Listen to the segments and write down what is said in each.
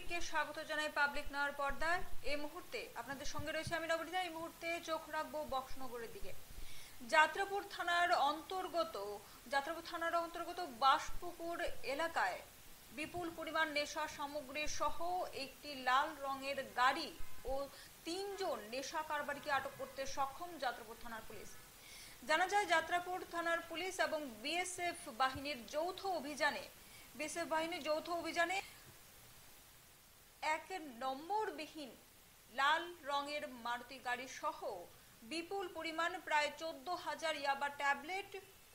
সবাইকে স্বাগত জানাই পাবলিক নওয়ার পর্দায়। এই মুহূর্তে আপনাদের সঙ্গে রয়েছে আমি নবনীতা। এই মুহূর্তে চোখ রাখবো বক্সনগরের দিকে। যাত্রাপুর থানার অন্তর্গত বাসপুকুর এলাকায় বিপুল পরিমাণ নেশা সামগ্রী সহ একটি লাল রঙের গাড়ি ও 3 জন নেশা কারবারিকে আটক করতে সক্ষম যাত্রাপুর থানার পুলিশ। জানা যায় যাত্রাপুর থানার পুলিশ এবং বিএসএফ বাহিনীর যৌথ অভিযানে এক নম্বরবিহীন লাল রঙের মারুতি গাড়ি সহ বিপুল পরিমাণ প্রায় 14,000 ইয়াবা ট্যাবলেট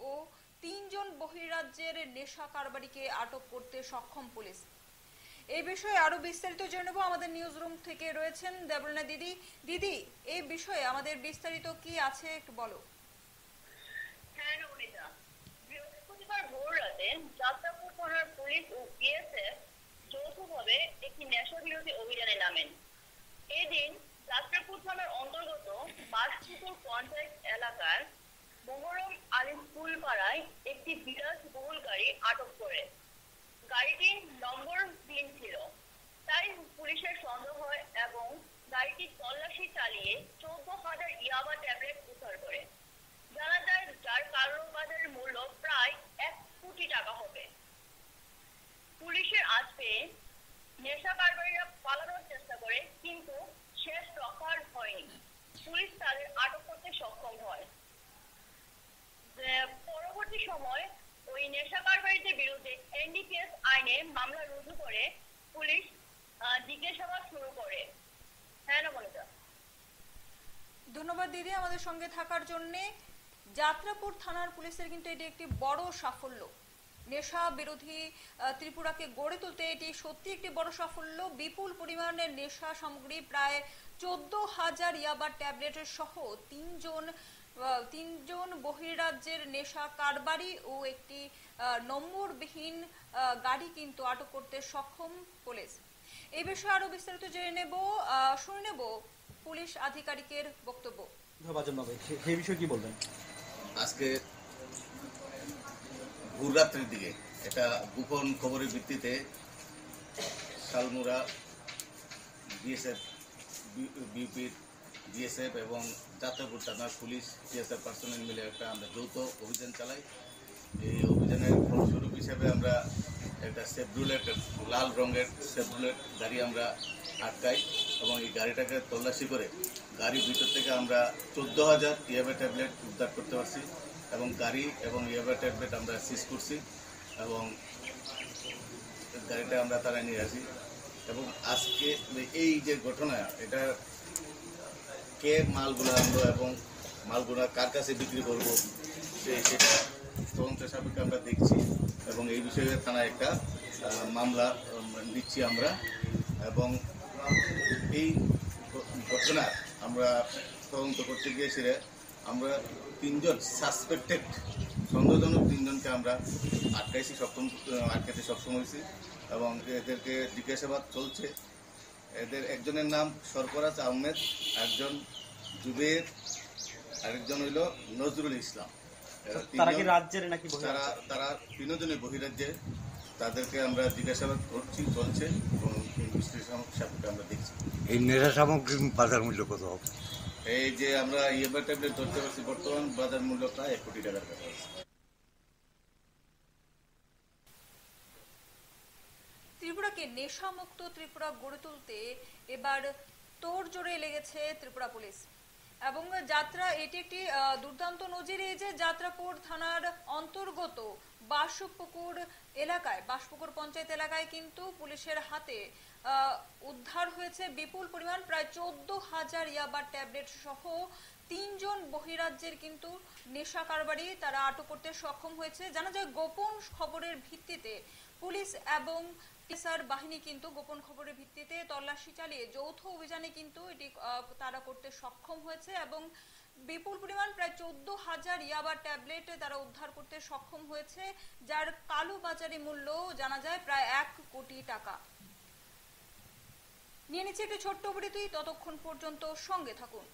ও 3 জন বহিরাজ্যের নেশা কারবারিকে আটক করতে সক্ষম পুলিশ। এই বিষয়ে আরো বিস্তারিত জানাবো। আমাদের নিউজ রুম থেকে রয়েছেন দেবলীনা দিদি। দিদি, এই বিষয়ে আমাদের বিস্তারিত কি আছে একটু বলো। হ্যাঁ নবনীতা, বৃহস্পতিবার ভোর রাতে যাত্রাপুর থানার পুলিশ ও বিএসএফ যৌথভাবে একটি নেশা বিরোধী অভিযানে নামেন। এদিন যাত্রাপুর থানার অন্তর্গত বাসপুকুর পঞ্চায়েত এলাকার মোহরম আলী স্কুল পাড়ায় একটি বিলাসবহুল গাড়ি আটক করে। গাড়িটির নম্বরহীন ছিল, তাই পুলিশের সন্দেহ হয় এবং গাড়িটি তল্লাশি চালিয়ে 14,000 ইয়াবা ট্যাবলেট উদ্ধার করে। জানা যায় যার কালোবাজারের মূল্য প্রায় 1 কোটি টাকা হবে। পুলিশের আজ পেয়ে নেশা কারবারিরা পালানোর চেষ্টা করে, কিন্তু শেষ রক্ষা হয়নি। পুলিশ তাদের আটক করতে সক্ষম হয়। পরবর্তী সময় ওই নেশা কারবারিদের বিরুদ্ধে এনডিপিএস আইনে মামলা রুজু করে পুলিশ জিজ্ঞাসাবাদ শুরু করে। হ্যাঁ নবনীতা, ধন্যবাদ দিদি আমাদের সঙ্গে থাকার জন্য। যাত্রাপুর থানার পুলিশের কিন্তু এটি একটি বড় সাফল্য। নেশা বিরোধী ত্রিপুরাকে গড়ে তুলতে এটি সত্যি একটি বড় সাফল্য। বিপুল পরিমাণের নেশা সামগ্রী প্রায় 14,000 ইয়াবা ট্যাবলেট সহ 3 জন বহিরাজ্যের নেশা কারবারি ও একটি নম্বরবিহীন গাড়ি কিন্তু আটক করতে সক্ষম পুলিশ। এই বিষয়ে আরো বিস্তারিত শুনে নেব পুলিশ আধিকারিকের বক্তব্য। সেই বিষয়ে কি বলবেন? আজকে ভোররাত্রির দিকে এটা গোপন খবরের ভিত্তিতে শালমুড়া বিএসএফ বিউপির বিএসএফ এবং যাত্রাপুর থানার পুলিশ বিএসএফ পার্সোনাল মিলে একটা আমরা যৌথ অভিযান চালাই। এই অভিযানের ফলস্বরূপ হিসাবে আমরা একটা সেফরুলেট লাল রঙের সেফরুলেট গাড়ি আমরা আটকাই এবং এই গাড়িটাকে তল্লাশি করে গাড়ির ভিতর থেকে আমরা 14,000 ইয়াবা ট্যাবলেট উদ্ধার করতে পারছি এবং গাড়ি এবং ইয়াবা ট্যাবলেট আমরা সিজ করছি এবং গাড়িটা আমরা তারা নিয়ে আসি। এবং আজকে এই যে ঘটনা, এটা কে মালগুলো আনলো এবং মালগুলো কার কাছে বিক্রি করবো সেটা তদন্ত সাপেক্ষে আমরা দেখছি এবং এই বিষয়ে থানায় একটা মামলা দিচ্ছি আমরা। এবং এই ঘটনা আমরা তদন্ত করতে গিয়ে সেরে আমরা 3 জন সাসপেক্টেড সন্দেহজনক 3 জনকে আমরা আটকাতে সক্ষম হয়েছি এবং এদেরকে জিজ্ঞাসাবাদ চলছে। এদের একজনের নাম সরফরাজ আহমেদ, একজন জুবের, আরেকজন হইল নজরুল ইসলাম। তারা কি রাজ্যের নাকি? তারা 3 জনের বহিরাজ্যে। তাদেরকে আমরা জিজ্ঞাসাবাদ করছি, চলছে এবং বিশ্লেষণ সাপেক্ষে আমরা দেখছি। এই নেশা সামগ্রীর বাজার মূল্য কত হবে? এই যে আমরা ইয়াবা ট্যাবলেট ধরতে পারছি, বর্তমান বাজার মূল্য প্রায় 1 কোটি টাকার কাছাকাছি। ত্রিপুরাকে নেশামুক্ত ত্রিপুরা গড়ে তুলতে এবার তোড়জোড়ে লেগেছে ত্রিপুরা পুলিশ এবং এটি একটি দুর্দান্ত নজির। এই যে যাত্রাপুর থানার অন্তর্গত বাসপুকুর পঞ্চায়েত এলাকায় কিন্তু পুলিশের হাতে উদ্ধার হয়েছে বিপুল পরিমাণ প্রায় 14,000 ইয়াবা ট্যাবলেট সহ 3 জন বহিরাজ্যের কিন্তু নেশা কারবারি তারা আটক করতে সক্ষম হয়েছে। জানা যায় গোপন খবরের ভিত্তিতে পুলিশ এবং টিএসআর বাহিনী কিন্তু গোপন খবরের ভিত্তিতে তল্লাশি চালিয়ে যৌথ অভিযানে কিন্তু এটি তারা করতে সক্ষম হয়েছে এবং বিপুল পরিমাণ প্রায় 14,000 ইয়াবা ট্যাবলেট তারা উদ্ধার করতে সক্ষম হয়েছে, যার কালো বাজারি মূল্য জানা যায় প্রায় 1 কোটি টাকা। নিয়ে নিচ্ছে একটি ছোট্ট বিরতি, ততক্ষণ পর্যন্ত সঙ্গে থাকুন।